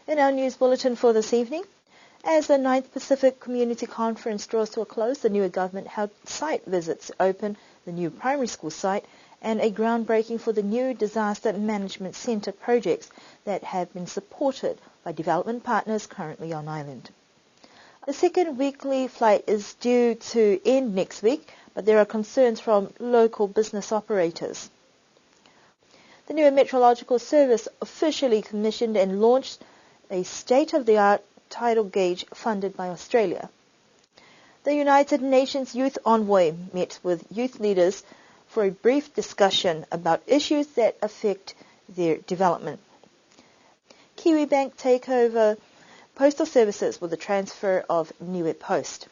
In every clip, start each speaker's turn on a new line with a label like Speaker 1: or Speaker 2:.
Speaker 1: In our news bulletin for this evening, as the 9th Pacific Community Conference draws to a close, the Niue government held site visits to open the new primary school site and a groundbreaking for the new Disaster Management Centre projects that have been supported by development partners currently on island. The second weekly flight is due to end next week, but there are concerns from local business operators. The Niue Meteorological Service officially commissioned and launched a state-of-the-art tidal gauge funded by Australia. The United Nations Youth Envoy met with youth leaders for a brief discussion about issues that affect their development. Kiwi Bank take over postal services with the transfer of Niue Post.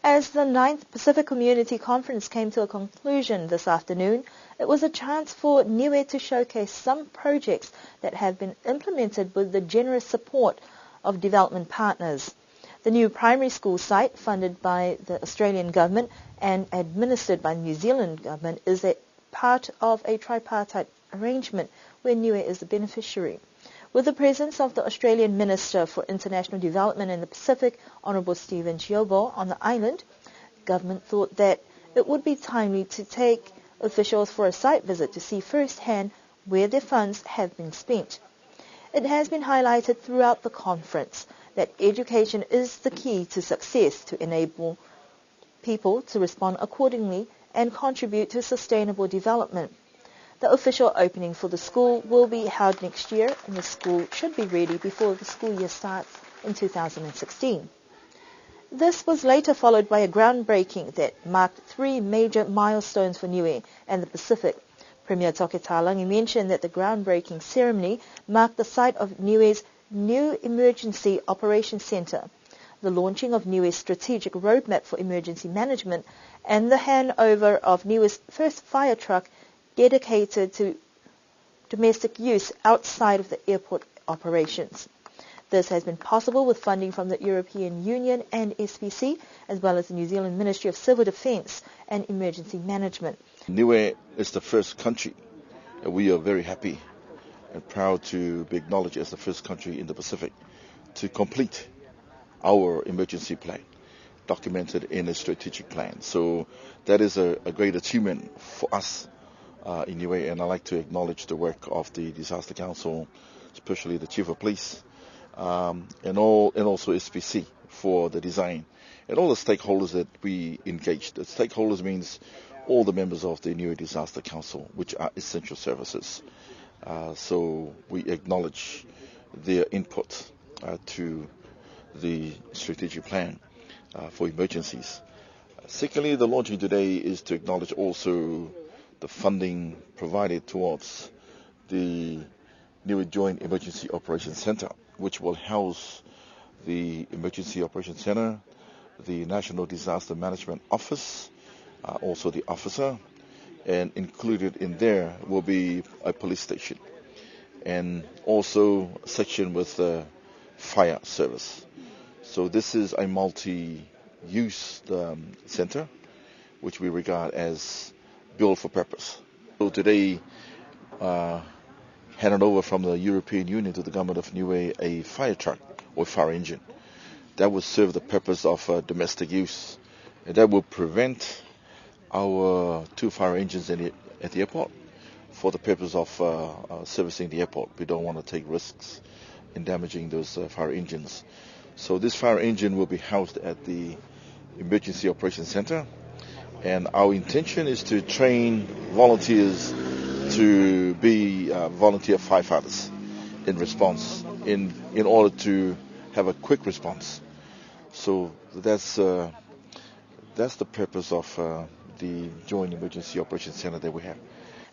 Speaker 1: As the 9th Pacific Community Conference came to a conclusion this afternoon, it was a chance for Niue to showcase some projects that have been implemented with the generous support of development partners. The new primary school site, funded by the Australian government and administered by the New Zealand government, is a part of a tripartite arrangement where Niue is the beneficiary. With the presence of the Australian Minister for International Development in the Pacific, Honourable Stephen Chiobo, on the island, government thought that it would be timely to take officials for a site visit to see firsthand where their funds have been spent. It has been highlighted throughout the conference that education is the key to success to enable people to respond accordingly and contribute to sustainable development. The official opening for the school will be held next year, and the school should be ready before the school year starts in 2016. This was later followed by a groundbreaking that marked 3 major milestones for Niue and the Pacific. Premier Toke Talangi mentioned that the groundbreaking ceremony marked the site of Niue's new Emergency Operations Centre, the launching of Niue's strategic roadmap for emergency management, and the handover of Niue's first fire truck dedicated to domestic use outside of the airport operations. This has been possible with funding from the European Union and SPC, as well as the New Zealand Ministry of Civil Defence and Emergency Management.
Speaker 2: Niue is the first country, and we are very happy and proud to be acknowledged as the first country in the Pacific to complete our emergency plan, documented in a strategic plan. So that is a great achievement for us in Niue, and I'd like to acknowledge the work of the Disaster Council, especially the Chief of Police, and also SPC for the design, and all the stakeholders that we engaged. The stakeholders means all the members of the Niue Disaster Council, which are essential services. So we acknowledge their input to the strategic plan for emergencies. Secondly, the launching today is to acknowledge also the funding provided towards the Niue Joint Emergency Operations Centre, which will house the Emergency Operations Centre, the National Disaster Management Office, also the officer, and included in there will be a police station and also a section with the fire service. So this is a multi-use centre which we regard as built for purpose. So today handed over from the European Union to the government of Niue a fire truck or fire engine that will serve the purpose of domestic use, and that will prevent our 2 fire engines at the airport for the purpose of servicing the airport. We don't want to take risks in damaging those fire engines. So this fire engine will be housed at the Emergency Operations Centre, and our intention is to train volunteers to be volunteer firefighters in response, in order to have a quick response. So that's the purpose of the Joint Emergency Operations Centre that we have.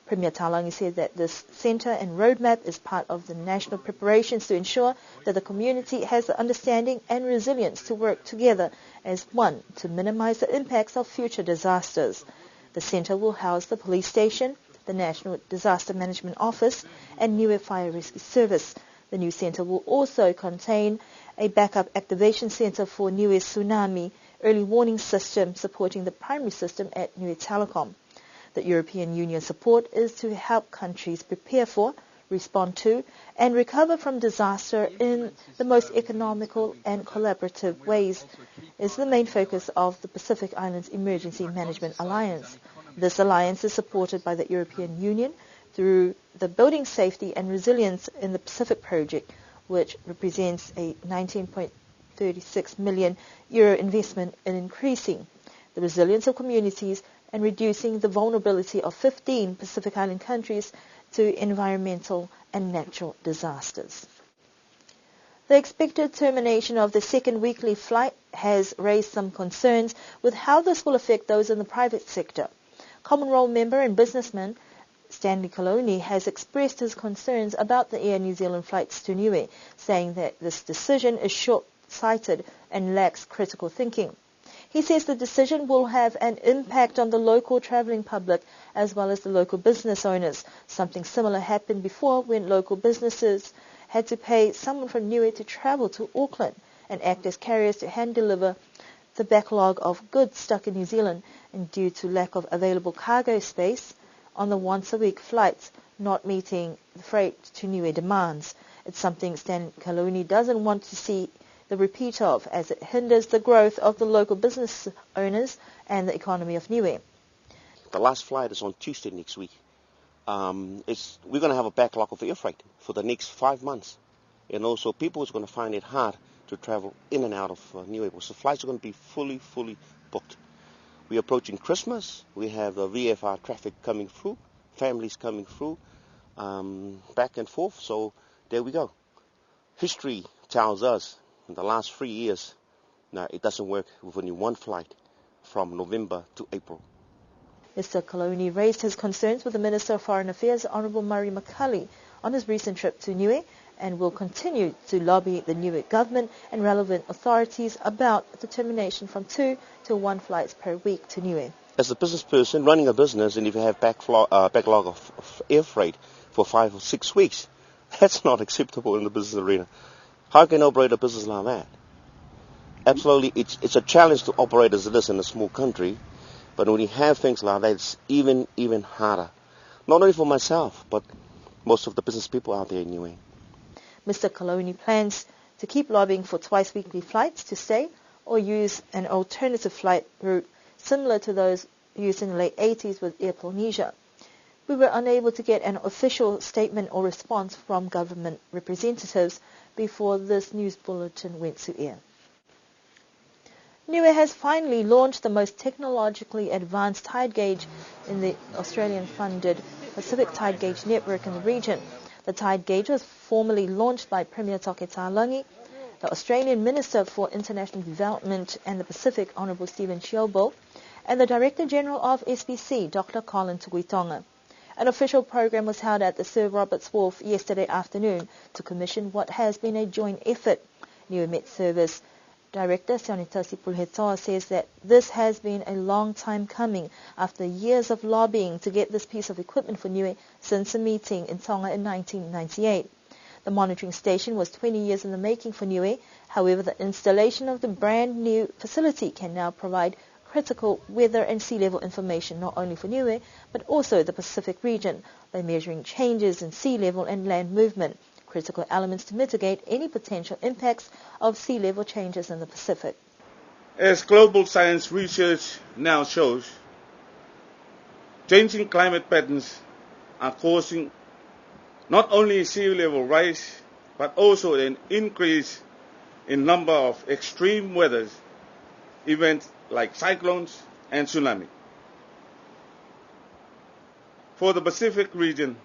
Speaker 1: Premier Talangi said that this centre and roadmap is part of the national preparations to ensure that the community has the understanding and resilience to work together as one to minimise the impacts of future disasters. The centre will house the police station, the National Disaster Management Office, and Niue Fire Rescue Service. The new centre will also contain a backup activation centre for Niue's tsunami early warning system, supporting the primary system at Niue Telecom. The European Union support is to help countries prepare for, respond to, and recover from disaster in the most economical and collaborative ways is the main focus of the Pacific Islands Emergency Management Alliance. This alliance is supported by the European Union through the Building Safety and Resilience in the Pacific project, which represents a 19.36 million euro investment in increasing the resilience of communities and reducing the vulnerability of 15 Pacific Island countries to environmental and natural disasters. The expected termination of the second weekly flight has raised some concerns with how this will affect those in the private sector. Common Role member and businessman Stanley Coloni has expressed his concerns about the Air New Zealand flights to Niue, saying that this decision is short-sighted and lacks critical thinking. He says the decision will have an impact on the local travelling public as well as the local business owners. Something similar happened before when local businesses had to pay someone from Niue to travel to Auckland and act as carriers to hand-deliver the backlog of goods stuck in New Zealand, and due to lack of available cargo space on the once-a-week flights not meeting the freight to Niue demands. It's something Stan Kaloni doesn't want to see the repeat of, as it hinders the growth of the local business owners and the economy of Niue.
Speaker 3: The last flight is on Tuesday next week. We're going to have a backlog of air freight for the next 5 months. And also people are going to find it hard to travel in and out of Niue. So flights are going to be fully booked. We're approaching Christmas. We have the VFR traffic coming through, families coming through, back and forth. So there we go. History tells us in the last 3 years, now it doesn't work with only one flight from November to April.
Speaker 1: Mr. Coloni raised his concerns with the Minister of Foreign Affairs, Honourable Murray McCully, on his recent trip to Niue, and will continue to lobby the Niue government and relevant authorities about the termination from 2 to 1 flights per week to Niue.
Speaker 3: As a business person running a business, and if you have backlog of air freight for 5 or 6 weeks, that's not acceptable in the business arena. How can you operate a business like that? Absolutely, it's a challenge to operate as it is in a small country, but when you have things like that, it's even harder. Not only for myself, but most of the business people out there in Niue.
Speaker 1: Mr. Coloni plans to keep lobbying for twice-weekly flights to stay or use an alternative flight route similar to those used in the late 80s with Air Polynesia. We were unable to get an official statement or response from government representatives before this news bulletin went to air. Niue has finally launched the most technologically advanced tide gauge in the Australian-funded Pacific Tide Gauge network in the region. The tide gauge was formally launched by Premier Toke Tālangi, the Australian Minister for International Development and the Pacific, Honourable Stephen Chiobo, and the Director General of SBC, Dr. Colin Tuguitonga. An official program was held at the Sir Roberts Wharf yesterday afternoon to commission what has been a joint effort. Niue Met Service Director Sionitasi Pulhetoa says that this has been a long time coming after years of lobbying to get this piece of equipment for Niue since a meeting in Tonga in 1998. The monitoring station was 20 years in the making for Niue. However, the installation of the brand new facility can now provide critical weather and sea level information not only for Niue but also the Pacific region by measuring changes in sea level and land movement, critical elements to mitigate any potential impacts of sea level changes in the Pacific.
Speaker 4: As global science research now shows, changing climate patterns are causing not only sea level rise, but also an increase in number of extreme weather events like cyclones and tsunami. For the Pacific region,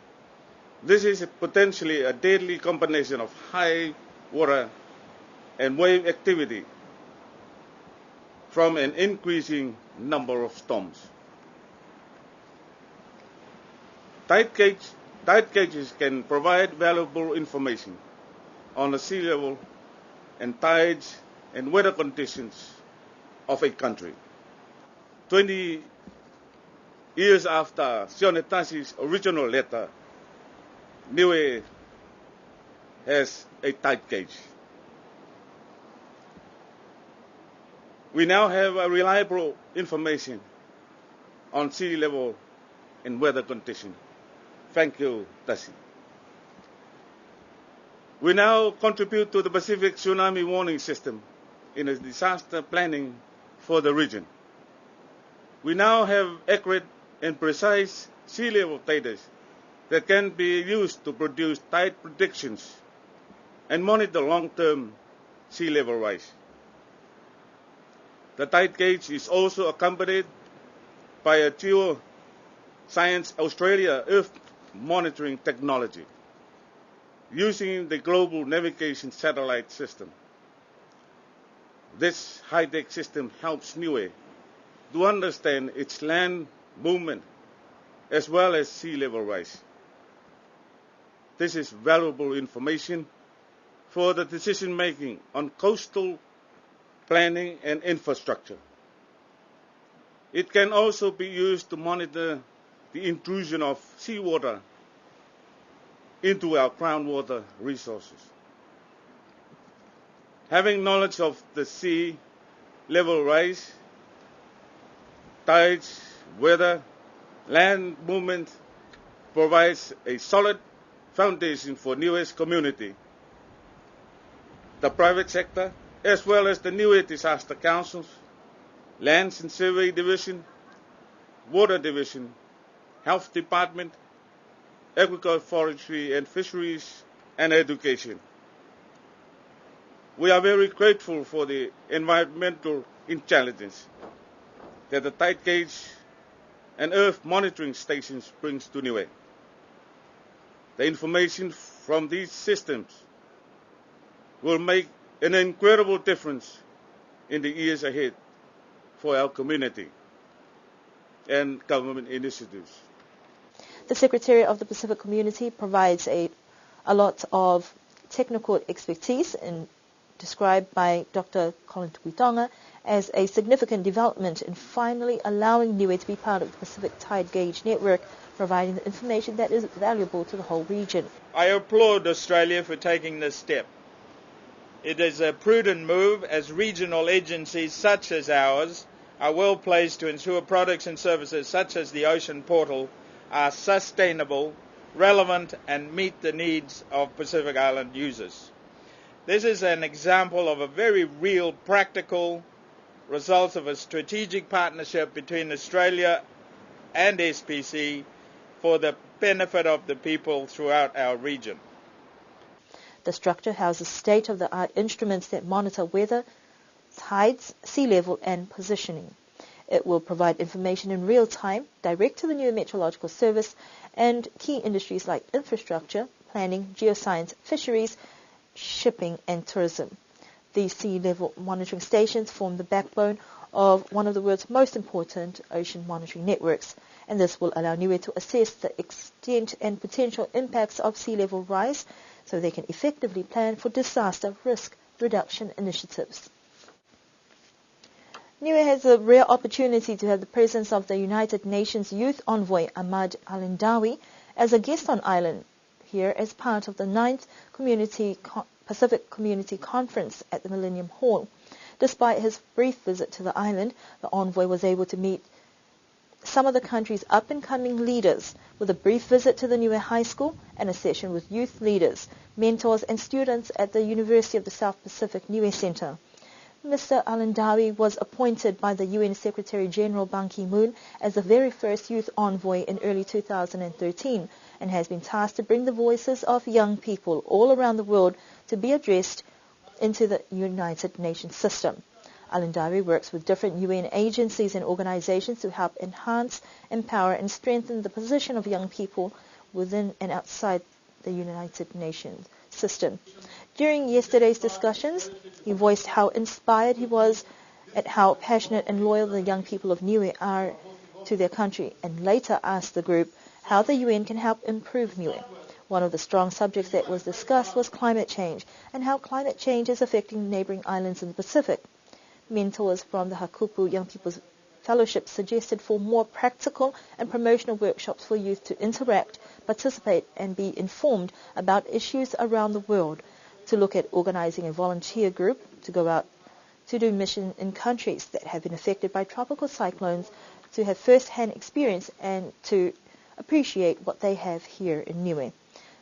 Speaker 4: this is potentially a deadly combination of high water and wave activity from an increasing number of storms. Tide gauges can provide valuable information on the sea level and tides and weather conditions of a country. 20 years after Sionetasi's original letter, Niue has a tide gauge. We now have a reliable information on sea level and weather conditions. Thank you, Tasi. We now contribute to the Pacific Tsunami Warning System in a disaster planning for the region. We now have accurate and precise sea level data that can be used to produce tide predictions and monitor long-term sea level rise. The tide gauge is also accompanied by a Geoscience Australia Earth monitoring technology using the global navigation satellite system. This high-tech system helps Niue to understand its land movement as well as sea level rise. This is valuable information for the decision-making on coastal planning and infrastructure. It can also be used to monitor the intrusion of seawater into our groundwater resources. Having knowledge of the sea level rise, tides, weather, land movement provides a solid foundation for Niue's community, the private sector, as well as the Niue Disaster Councils, Lands and Survey Division, Water Division, Health Department, Agriculture, Forestry and Fisheries, and Education. We are very grateful for the environmental intelligence that the tide gauge and earth monitoring stations brings to Niue. The information from these systems will make an incredible difference in the years ahead for our community and government initiatives.
Speaker 1: The Secretary of the Pacific Community provides a lot of technical expertise described by Dr. Colin Tukuitonga as a significant development in finally allowing Niue to be part of the Pacific Tide Gauge Network, providing the information that is valuable to the whole region.
Speaker 5: I applaud Australia for taking this step. It is a prudent move as regional agencies such as ours are well placed to ensure products and services such as the Ocean Portal are sustainable, relevant and meet the needs of Pacific Island users. This is an example of a very real practical result of a strategic partnership between Australia and SPC for the benefit of the people throughout our region.
Speaker 1: The structure houses state-of-the-art instruments that monitor weather, tides, sea level and positioning. It will provide information in real time, direct to the Niue Meteorological Service and key industries like infrastructure, planning, geoscience, fisheries, shipping and tourism. These sea level monitoring stations form the backbone of one of the world's most important ocean monitoring networks, and this will allow Niue to assess the extent and potential impacts of sea level rise so they can effectively plan for disaster risk reduction initiatives. Niue has a rare opportunity to have the presence of the United Nations Youth Envoy Ahmad Al-Indawi as a guest on island here as part of the 9th Pacific Community Conference at the Millennium Hall. Despite his brief visit to the island, the envoy was able to meet some of the country's up-and-coming leaders with a brief visit to the Niue High School and a session with youth leaders, mentors and students at the University of the South Pacific Niue Center. Mr. Al-Indawi was appointed by the UN Secretary-General Ban Ki-moon as the very first youth envoy in early 2013 and has been tasked to bring the voices of young people all around the world to be addressed into the United Nations system. Al-Indawi works with different UN agencies and organizations to help enhance, empower and strengthen the position of young people within and outside the United Nations system. During yesterday's discussions, he voiced how inspired he was at how passionate and loyal the young people of Niue are to their country, and later asked the group how the UN can help improve Niue. One of the strong subjects that was discussed was climate change and how climate change is affecting neighboring islands in the Pacific. Mentors from the Hakupu Young People's Fellowship suggested for more practical and promotional workshops for youth to interact, participate and be informed about issues around the world, to look at organizing a volunteer group to go out to do mission in countries that have been affected by tropical cyclones, to have first-hand experience and to appreciate what they have here in Niue.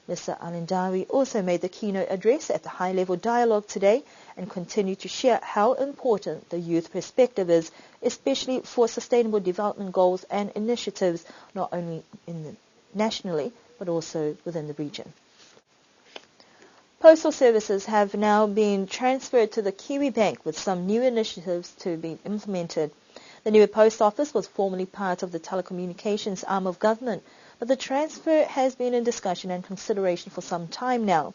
Speaker 1: Mr. Alindawi also made the keynote address at the high-level dialogue today and continued to share how important the youth perspective is, especially for sustainable development goals and initiatives, not only nationally, but also within the region. Postal services have now been transferred to the Kiwi Bank with some new initiatives to be implemented. The new post office was formerly part of the telecommunications arm of government, but the transfer has been in discussion and consideration for some time now.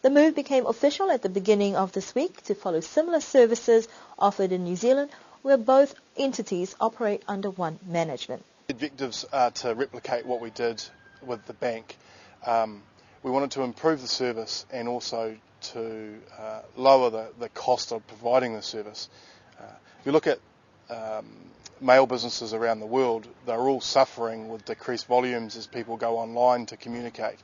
Speaker 1: The move became official at the beginning of this week to follow similar services offered in New Zealand, where both entities operate under one management.
Speaker 6: The objectives are to replicate what we did with the bank. We wanted to improve the service and also to lower the cost of providing the service. If you look at mail businesses around the world, they're all suffering with decreased volumes as people go online to communicate.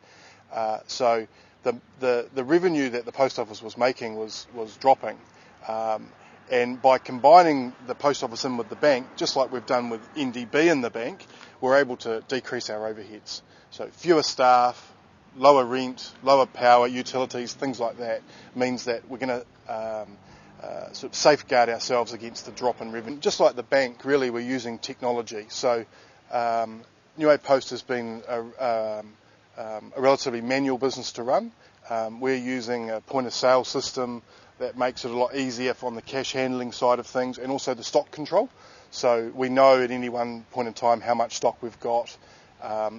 Speaker 6: So the revenue that the post office was making was dropping. And by combining the post office in with the bank, just like we've done with NDB in the bank, we're able to decrease our overheads. So fewer staff, lower rent, lower power, utilities, things like that, means that we're going to sort of safeguard ourselves against the drop in revenue. Just like the bank, really, we're using technology. So Niue Post has been a relatively manual business to run. We're using a point of sale system that makes it a lot easier on the cash handling side of things, and also the stock control. So we know at any one point in time how much stock we've got,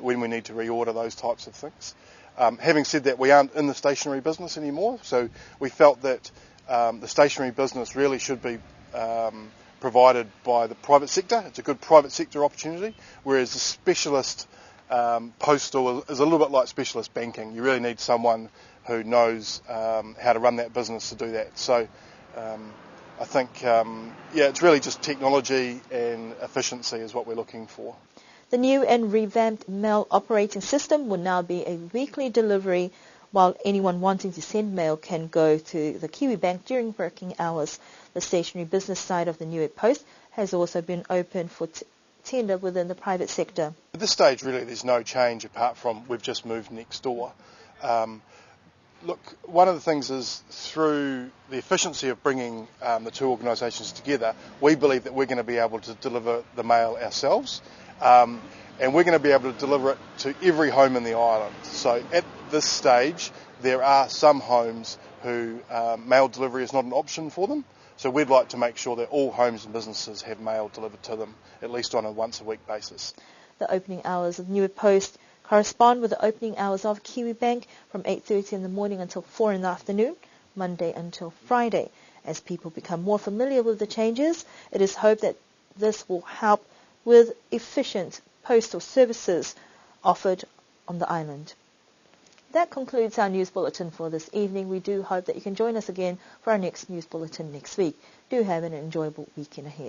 Speaker 6: when we need to reorder, those types of things. Having said that, we aren't in the stationery business anymore, so we felt that the stationery business really should be provided by the private sector. It's a good private sector opportunity, whereas the specialist postal is a little bit like specialist banking. You really need someone who knows how to run that business to do that. So I think, it's really just technology and efficiency is what we're looking for.
Speaker 1: The new and revamped mail operating system will now be a weekly delivery, while anyone wanting to send mail can go to the Kiwi Bank during working hours. The stationery business side of the Niue Post has also been open for tender within the private sector.
Speaker 6: At this stage, really, there's no change apart from we've just moved next door. Look, one of the things is through the efficiency of bringing the two organisations together, we believe that we're going to be able to deliver the mail ourselves. And we're going to be able to deliver it to every home in the island. So at this stage, there are some homes who mail delivery is not an option for them. So we'd like to make sure that all homes and businesses have mail delivered to them, at least on a once-a-week basis.
Speaker 1: The opening hours of Niue Post correspond with the opening hours of Kiwi Bank from 8:30 in the morning until 4 in the afternoon, Monday until Friday. As people become more familiar with the changes, it is hoped that this will help with efficient postal services offered on the island. That concludes our news bulletin for this evening. We do hope that you can join us again for our next news bulletin next week. Do have an enjoyable weekend ahead.